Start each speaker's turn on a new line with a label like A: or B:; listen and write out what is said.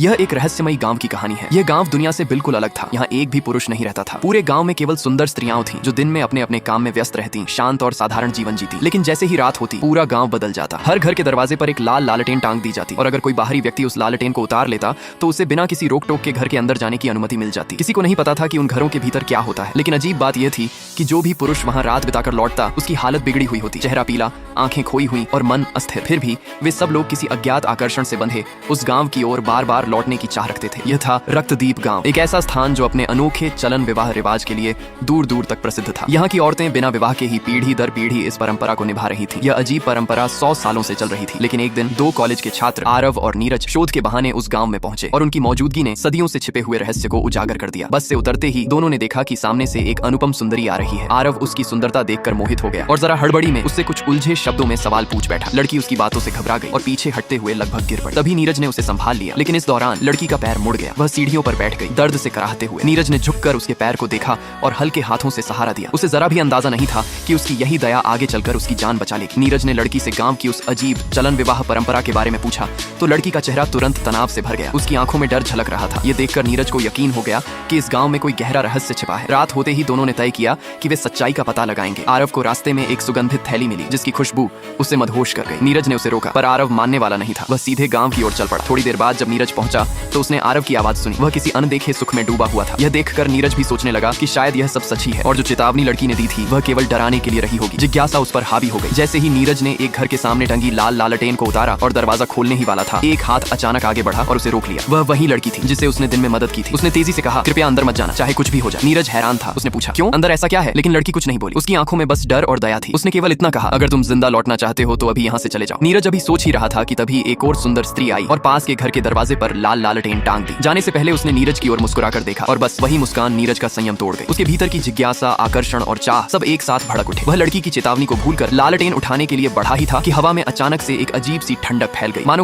A: यह एक रहस्यमयी गांव की कहानी है। यह गांव दुनिया से बिल्कुल अलग था। यहाँ एक भी पुरुष नहीं रहता था। पूरे गांव में केवल सुंदर स्त्रियां थीं जो दिन में अपने अपने काम में व्यस्त रहती, शांत और साधारण जीवन जीती। लेकिन जैसे ही रात होती पूरा गांव बदल जाता। हर घर के दरवाजे पर एक लाल लालटेन टांग दी जाती और अगर कोई बाहरी व्यक्ति उस लालटेन को उतार लेता तो उसे बिना किसी रोक टोक के घर के अंदर जाने की अनुमति मिल जाती। किसी को नहीं पता था कि उन घरों के भीतर क्या होता है। लेकिन अजीब बात यह थी कि जो भी पुरुष वहाँ रात बिताकर लौटता उसकी हालत बिगड़ी हुई होती। चेहरा पीला, आंखें खोई हुई और मन अस्थिर। फिर भी वे सब लोग किसी अज्ञात आकर्षण से बंधे उस गांव की ओर बार बार लौटने की चाह रखते थे। यह था रक्तदीप गांव, एक ऐसा स्थान जो अपने अनोखे चलन विवाह रिवाज के लिए दूर दूर तक प्रसिद्ध था। यहाँ की औरतें बिना विवाह के ही पीढ़ी दर पीढ़ी इस परंपरा को निभा रही थी। यह अजीब परंपरा 100 सालों से चल रही थी। लेकिन एक दिन दो कॉलेज के छात्र आरव और नीरज शोध के बहाने उस गांव में पहुंचे और उनकी मौजूदगी ने सदियों से छिपे हुए रहस्य को उजागर कर दिया। बस से उतरते ही दोनों ने देखा कि सामने से एक अनुपम सुंदरी आ रही है। आरव उसकी सुंदरता देखकर मोहित हो गया और जरा हड़बड़ी में उससे कुछ उलझे शब्दों में सवाल पूछ बैठा। लड़की उसकी बातों से घबरा गई और पीछे हटते हुए लगभग गिर पड़ी। तभी नीरज ने उसे संभाल लिया। लेकिन इस दौरान लड़की का पैर मुड़ गया। वह सीढ़ियों पर बैठ गई, दर्द से कराहते हुए। नीरज ने झुककर उसके पैर को देखा और हल्के हाथों से सहारा दिया। उसे जरा भी अंदाजा नहीं था कि उसकी यही दया आगे चलकर उसकी जान बचा लेगी। नीरज ने लड़की से गांव की उस अजीब चलन विवाह परंपरा के बारे में पूछा तो लड़की का चेहरा तुरंत तनाव से भर गया। उसकी आंखों में डर झलक रहा था। यह देखकर नीरज को यकीन हो गया कि इस गांव में कोई गहरा रहस्य छिपा है। रात होते ही दोनों ने तय किया कि वे सच्चाई का पता लगाएंगे। आरव को रास्ते में एक सुगंधित थैली मिली जिसकी खुशबू उसे मदहोश कर गई। नीरज ने उसे रोका पर आरव मानने वाला नहीं था। वह सीधे गांव की ओर चल पड़ा। थोड़ी देर बाद जब नीरज पहुंचा तो उसने आरव की आवाज सुनी। वह किसी अनदेखे सुख में डूबा हुआ था। यह देखकर नीरज भी सोचने लगा कि शायद यह सब सच ही है और जो चेतावनी लड़की ने दी थी वह केवल डराने के लिए रही होगी। जिज्ञासा उस पर हावी हो गई। जैसे ही नीरज ने एक घर के सामने टंगी लाल लालटेन को उतारा और दरवाजा खोलने ही वाला था, एक हाथ अचानक आगे बढ़ा और उसे रोक लिया। वह वही लड़की थी जिसे उसने दिन में मदद की थी। उसने तेजी से कहा, कृपया अंदर मत जाना, चाहे कुछ भी हो जाए। नीरज हैरान था। उसने पूछा, क्यों? अंदर ऐसा क्या है? लेकिन लड़की कुछ नहीं बोली। उसकी आंखों में बस डर और दया थी। उसने केवल इतना कहा, अगर तुम जिंदा लौटना चाहते हो तो अभी यहाँ से चले जाओ। नीरज अभी सोच ही रहा था कि तभी एक और सुंदर स्त्री आई और पास के घर के दरवाजे पर लाल लालटेन टांग दी। जाने से पहले उसने नीरज की ओर मुस्कुराकर देखा और बस वही मुस्कान नीरज का संयम तोड़ गई। उसके भीतर की जिज्ञासा, आकर्षण और चाह सब एक साथ भड़क उठे। वह लड़की की चेतावनी को भूलकर लालटेन उठाने के लिए बढ़ा ही था कि हवा में अचानक से एक अजीब सी ठंडक फैल गई। मानो